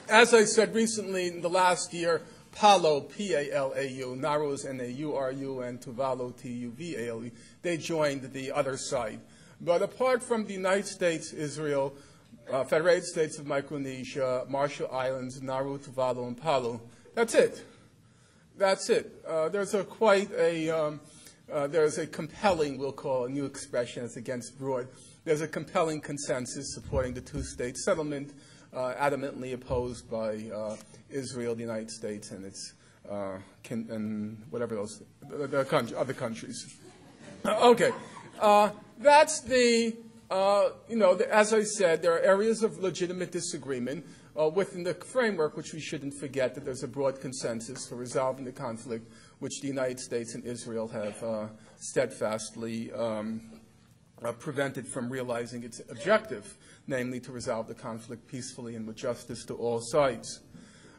As I said recently, in the last year, Palau, P-A-L-A-U, Nauru is N-A-U-R-U, and Tuvalu, T-U-V-A-L-U, they joined the other side. But apart from the United States, Israel, Federated States of Micronesia, Marshall Islands, Nauru, Tuvalu, and Palau, that's it. That's it. There's a compelling, we'll call a new expression, it's against Broad. There's a compelling consensus supporting the two-state settlement, adamantly opposed by Israel, the United States, and its and whatever those other countries. Okay, that's the as I said, there are areas of legitimate disagreement within the framework, which we shouldn't forget that there's a broad consensus for resolving the conflict, which the United States and Israel have steadfastly prevented from realizing its objective, namely to resolve the conflict peacefully and with justice to all sides.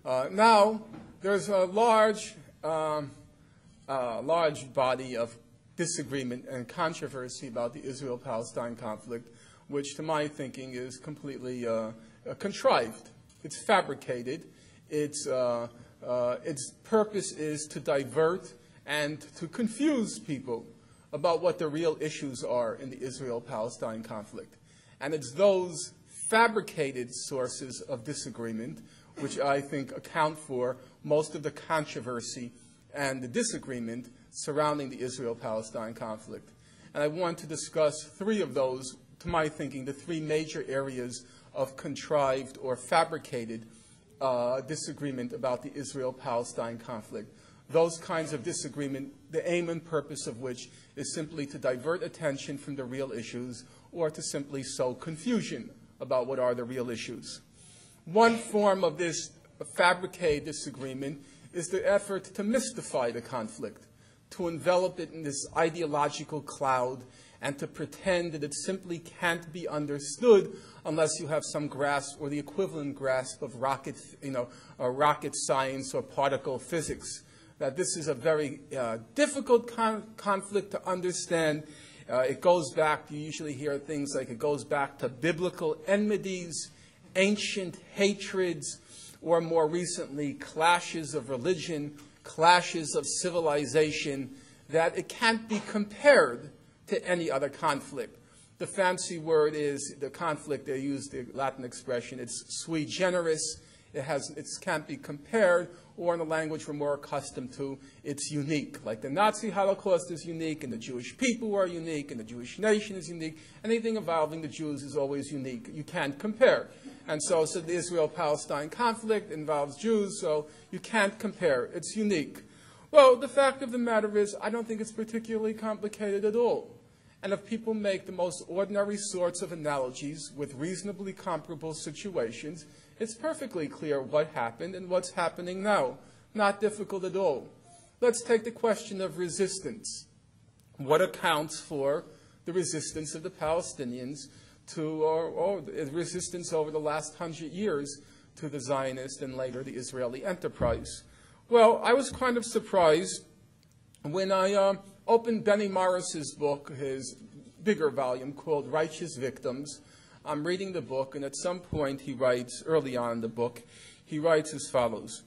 Now, there's a large body of disagreement and controversy about the Israel-Palestine conflict, which, to my thinking, is completely contrived. It's fabricated. Its purpose is to divert and to confuse people about what the real issues are in the Israel-Palestine conflict. And it's those fabricated sources of disagreement which I think account for most of the controversy and the disagreement surrounding the Israel-Palestine conflict. And I want to discuss three of those, to my thinking, the three major areas of contrived or fabricated disagreement about the Israel-Palestine conflict. Those kinds of disagreement, the aim and purpose of which is simply to divert attention from the real issues or to simply sow confusion about what are the real issues. One form of this fabricated disagreement is the effort to mystify the conflict, to envelop it in this ideological cloud and to pretend that it simply can't be understood unless you have some grasp or the equivalent grasp of rocket science or particle physics. That this is a very difficult conflict to understand. It goes back, you usually hear things like it goes back to biblical enmities, ancient hatreds, or more recently, clashes of religion, clashes of civilization, that it can't be compared to any other conflict. The fancy word is the conflict, they use the Latin expression, it's sui generis, it can't be compared, or in the language we're more accustomed to, it's unique. Like the Nazi Holocaust is unique, and the Jewish people are unique, and the Jewish nation is unique. Anything involving the Jews is always unique. You can't compare. And so the Israel-Palestine conflict involves Jews, so you can't compare. It's unique. Well, the fact of the matter is, I don't think it's particularly complicated at all. And if people make the most ordinary sorts of analogies with reasonably comparable situations, it's perfectly clear what happened and what's happening now. Not difficult at all. Let's take the question of resistance. What accounts for the resistance of the Palestinians to, or the resistance over the last 100 years to the Zionist and later the Israeli enterprise? Well, I was kind of surprised when I opened Benny Morris's book, his bigger volume called Righteous Victims. I'm reading the book, and at some point he writes, early on in the book, he writes as follows: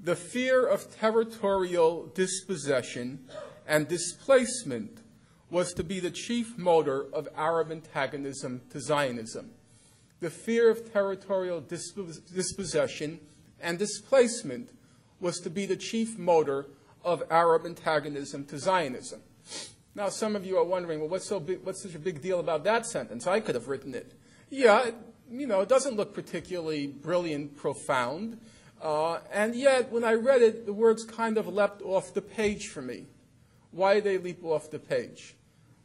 "The fear of territorial dispossession and displacement was to be the chief motor of Arab antagonism to Zionism. The fear of territorial dispossession and displacement was to be the chief motor of Arab antagonism to Zionism." Now, some of you are wondering, well, what's such a big deal about that sentence? I could have written it. Yeah, it doesn't look particularly brilliant, profound, and yet, when I read it, the words kind of leapt off the page for me. Why did they leap off the page?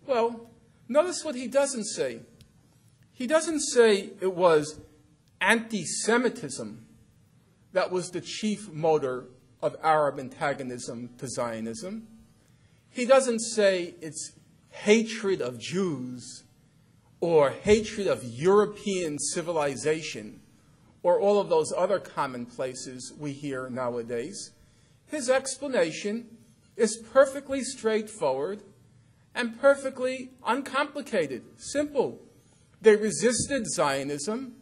Well, notice what he doesn't say. He doesn't say it was anti-Semitism that was the chief motor of Arab antagonism to Zionism. He doesn't say it's hatred of Jews or hatred of European civilization or all of those other commonplaces we hear nowadays. His explanation is perfectly straightforward and perfectly uncomplicated, simple. They resisted Zionism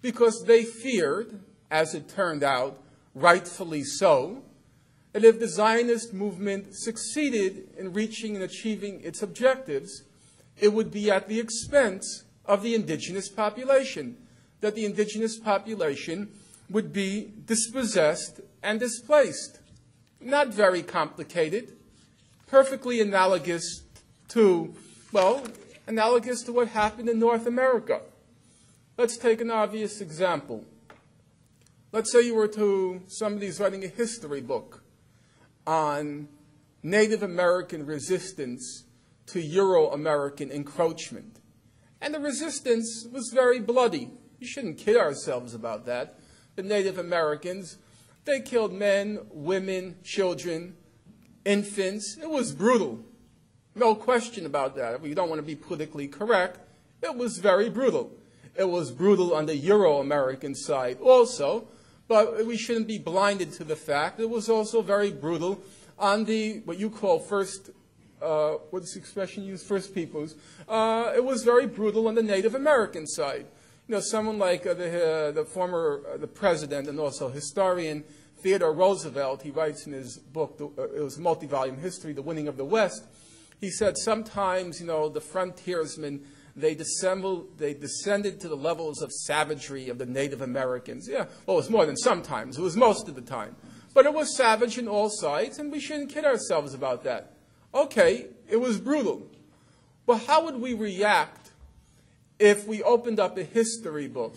because they feared as it turned out, rightfully so, that if the Zionist movement succeeded in reaching and achieving its objectives, it would be at the expense of the indigenous population, that the indigenous population would be dispossessed and displaced. Not very complicated, perfectly analogous to what happened in North America. Let's take an obvious example. Let's say somebody's writing a history book on Native American resistance to Euro-American encroachment. And the resistance was very bloody. We shouldn't kid ourselves about that. The Native Americans, they killed men, women, children, infants. It was brutal. No question about that. We don't want to be politically correct. It was very brutal. It was brutal on the Euro-American side also, but we shouldn't be blinded to the fact it was also very brutal on the, what you call first, what's the expression used, first peoples. It was very brutal on the Native American side. You know, someone like the president and also historian Theodore Roosevelt, he writes in his book, it was a multi-volume history, The Winning of the West, he said sometimes, you know, the frontiersmen, they descended to the levels of savagery of the Native Americans. Yeah, well, it was more than sometimes. It was most of the time. But it was savage in all sides, and we shouldn't kid ourselves about that. Okay, it was brutal. But how would we react if we opened up a history book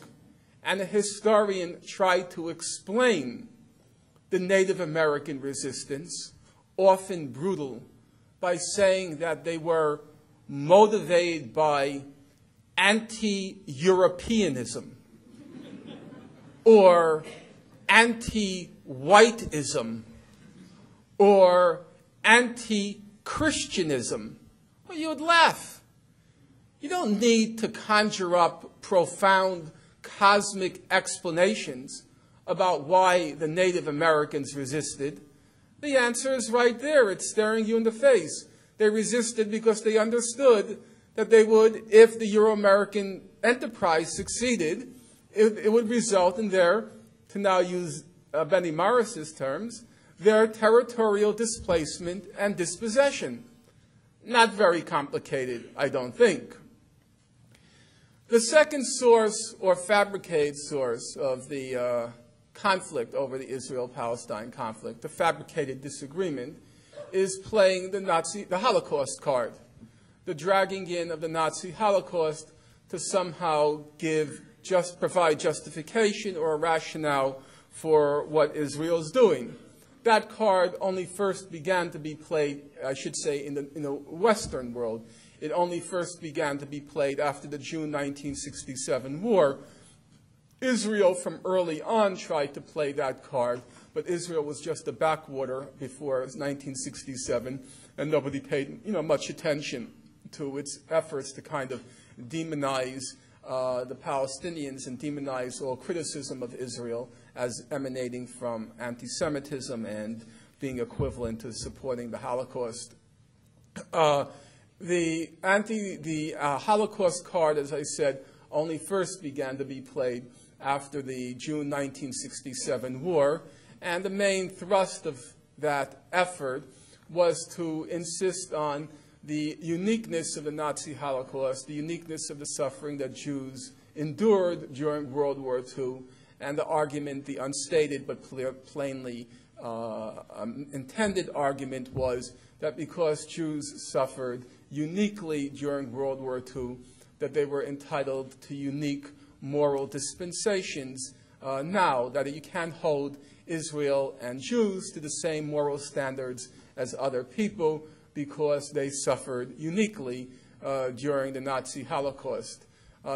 and a historian tried to explain the Native American resistance, often brutal, by saying that they were motivated by anti-Europeanism or anti-whiteism or anti-Christianism? Well, you would laugh. You don't need to conjure up profound cosmic explanations about why the Native Americans resisted. The answer is right there. It's staring you in the face. They resisted because they understood that they would, if the Euro-American enterprise succeeded, it would result in their, to now use Benny Morris's terms, their territorial displacement and dispossession. Not very complicated, I don't think. The second source, or fabricated source, of the conflict over the Israel-Palestine conflict, the fabricated disagreement, is playing the Holocaust card, the dragging in of the Nazi Holocaust to somehow provide justification or a rationale for what Israel is doing. That card only first began to be played, I should say, in the Western world. It only first began to be played after the June 1967 war. Israel, from early on, tried to play that card, but Israel was just a backwater before 1967, and nobody paid much attention to its efforts to kind of demonize the Palestinians and demonize all criticism of Israel as emanating from anti-Semitism and being equivalent to supporting the Holocaust. The Holocaust card, as I said, only first began to be played after the June 1967 war, and the main thrust of that effort was to insist on the uniqueness of the Nazi Holocaust, the uniqueness of the suffering that Jews endured during World War II, and the argument, the unstated but plainly intended argument was that because Jews suffered uniquely during World War II, that they were entitled to unique moral dispensations now, that you can't hold Israel and Jews to the same moral standards as other people because they suffered uniquely during the Nazi Holocaust.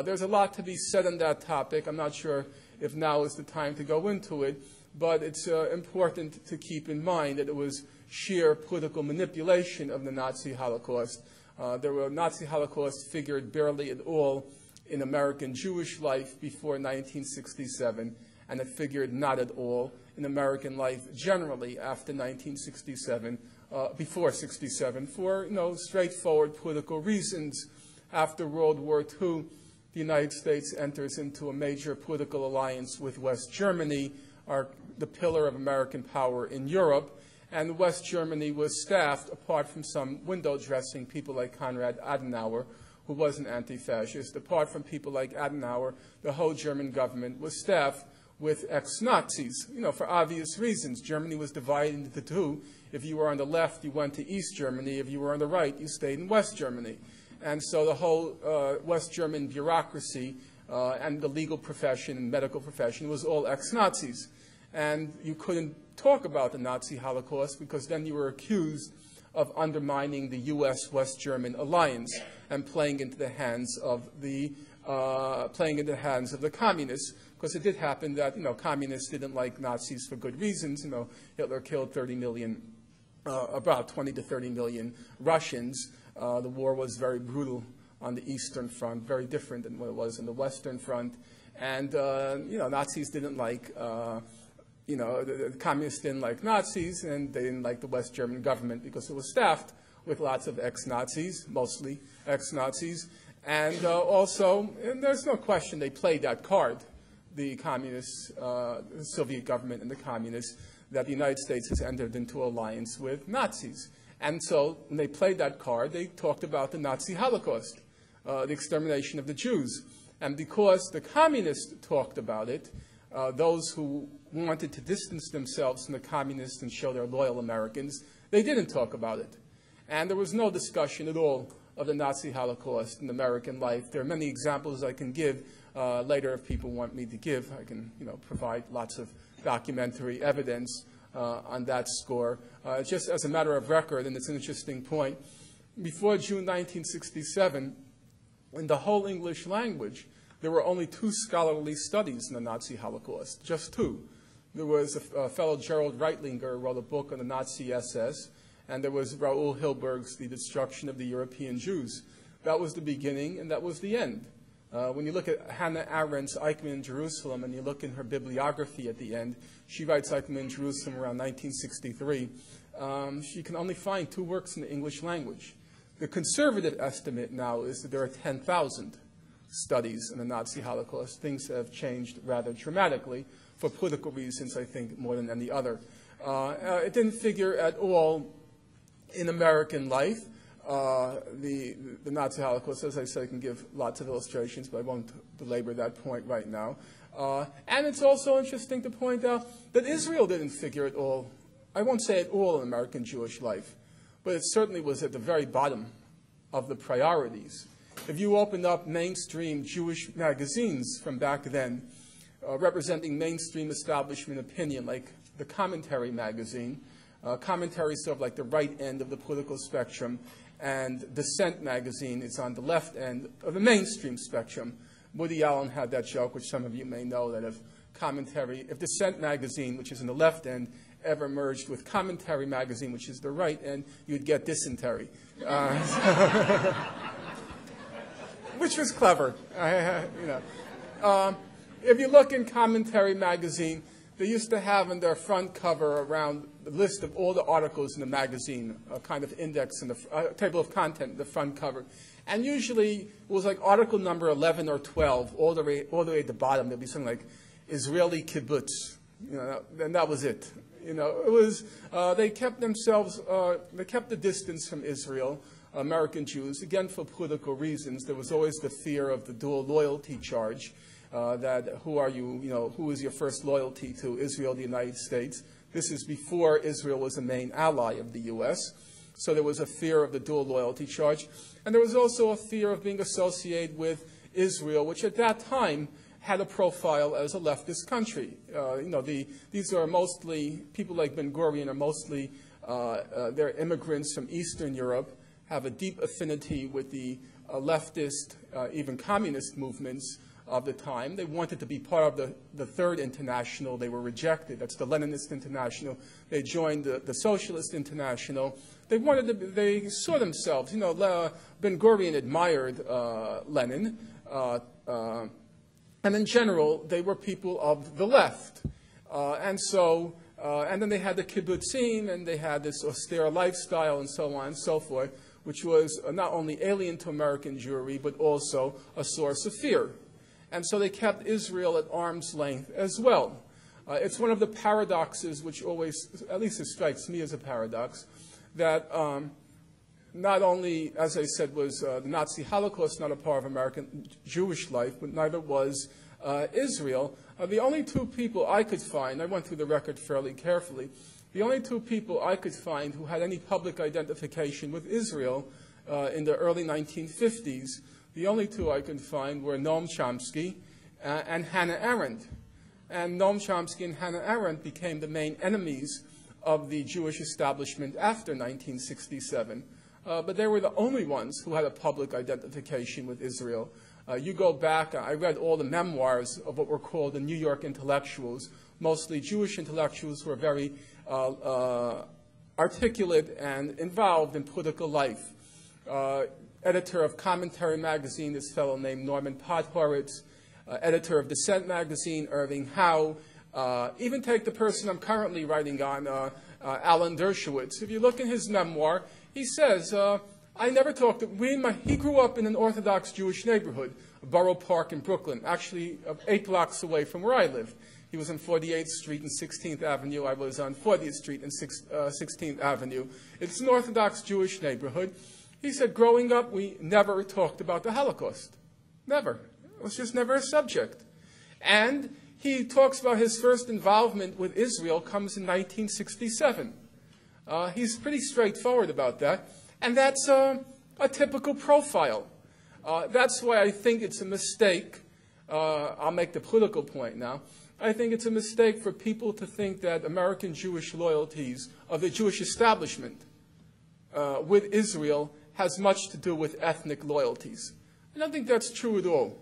There's a lot to be said on that topic. I'm not sure if now is the time to go into it, but it's important to keep in mind that it was sheer political manipulation of the Nazi Holocaust. Nazi Holocaust figured barely at all in American Jewish life before 1967, and it figured not at all in American life generally after 1967, before 67, for straightforward political reasons. After World War II, the United States enters into a major political alliance with West Germany, the pillar of American power in Europe. And West Germany was staffed, apart from some window-dressing people like Konrad Adenauer, who was an anti-fascist, apart from people like Adenauer, the whole German government was staffed with ex-Nazis, for obvious reasons. Germany was divided into two. If you were on the left, you went to East Germany. If you were on the right, you stayed in West Germany. And so the whole West German bureaucracy and the legal profession and medical profession was all ex-Nazis. And you couldn't talk about the Nazi Holocaust because then you were accused of undermining the U.S.-West German alliance and playing into the hands of the communists. Because it did happen that communists didn't like Nazis for good reasons. Hitler killed 30 million, about 20 to 30 million Russians. The war was very brutal on the Eastern Front, very different than what it was in the Western Front. And Nazis didn't like. The communists didn't like Nazis, and they didn't like the West German government because it was staffed with lots of ex-Nazis, mostly ex-Nazis. And also, and there's no question they played that card, the communists, the Soviet government and the communists, that the United States has entered into alliance with Nazis. And so when they played that card, they talked about the Nazi Holocaust, the extermination of the Jews. And because the communists talked about it, those who wanted to distance themselves from the communists and show they're loyal Americans, they didn't talk about it. And there was no discussion at all of the Nazi Holocaust in American life. There are many examples I can give later if people want me to give. I can provide lots of documentary evidence on that score. Just as a matter of record, and it's an interesting point, before June 1967, in the whole English language, there were only 2 scholarly studies in the Nazi Holocaust, just 2. There was a fellow, Gerald Reitlinger, who wrote a book on the Nazi SS, and there was Raoul Hilberg's The Destruction of the European Jews. That was the beginning, and that was the end. When you look at Hannah Arendt's Eichmann in Jerusalem, and you look in her bibliography at the end, she writes Eichmann in Jerusalem around 1963. She can only find 2 works in the English language. The conservative estimate now is that there are 10,000 studies in the Nazi Holocaust. Things have changed rather dramatically for political reasons, I think, more than any other. It didn't figure at all in American life. The Nazi Holocaust, as I said, I can give lots of illustrations, but I won't belabor that point right now. And it's also interesting to point out that Israel didn't figure at all, I won't say at all in American Jewish life, but it certainly was at the very bottom of the priorities. If you opened up mainstream Jewish magazines from back then, representing mainstream establishment opinion, like the Commentary magazine, Commentary is sort of like the right end of the political spectrum, and Dissent magazine is on the left end of the mainstream spectrum. Woody Allen had that joke, which some of you may know, that if Dissent magazine, which is in the left end, ever merged with Commentary magazine, which is the right end, you'd get dysentery. Which was clever. If you look in Commentary magazine, they used to have in their front cover around the list of all the articles in the magazine, a kind of index in the table of content in the front cover. And usually it was like article number 11 or 12, all the way at the bottom. There'd be something like Israeli kibbutz, and that was it. It was they kept themselves, they kept the distance from Israel, American Jews, again for political reasons. There was always the fear of the dual loyalty charge. That who is your first loyalty to, Israel, the United States? This is before Israel was a main ally of the U.S., so there was a fear of the dual loyalty charge. And there was also a fear of being associated with Israel, which at that time had a profile as a leftist country. These are mostly, people like Ben-Gurion are mostly, they're immigrants from Eastern Europe, have a deep affinity with the leftist, even communist movements of the time. They wanted to be part of the Third International. They were rejected. That's the Leninist International. They joined the Socialist International. They saw themselves, Ben-Gurion admired Lenin, and in general, they were people of the left. And then they had the kibbutzim, and they had this austere lifestyle, and so on and so forth, which was not only alien to American Jewry, but also a source of fear. And so they kept Israel at arm's length as well. It's one of the paradoxes which always, at least it strikes me as a paradox, that not only, as I said, was the Nazi Holocaust not a part of American Jewish life, but neither was Israel. The only two people I could find, I went through the record fairly carefully, the only two people I could find who had any public identification with Israel in the early 1950s, the only two I could find were Noam Chomsky and Hannah Arendt. And Noam Chomsky and Hannah Arendt became the main enemies of the Jewish establishment after 1967. But they were the only ones who had a public identification with Israel. You go back, I read all the memoirs of what were called the New York intellectuals, mostly Jewish intellectuals who were very articulate and involved in political life. Editor of Commentary magazine, this fellow named Norman Podhoretz, editor of Dissent magazine, Irving Howe. Even take the person I'm currently writing on, Alan Dershowitz. If you look in his memoir, he says, I never talked to, he grew up in an Orthodox Jewish neighborhood, Borough Park in Brooklyn, actually 8 blocks away from where I lived. He was on 48th Street and 16th Avenue. I was on 40th Street and 16th Avenue. It's an Orthodox Jewish neighborhood. He said, growing up, we never talked about the Holocaust. Never. It was just never a subject. And he talks about his first involvement with Israel comes in 1967. He's pretty straightforward about that. And that's a typical profile. That's why I think it's a mistake. I'll make the political point now. I think it's a mistake for people to think that American Jewish loyalties of the Jewish establishment with Israel has much to do with ethnic loyalties. I don't think that's true at all.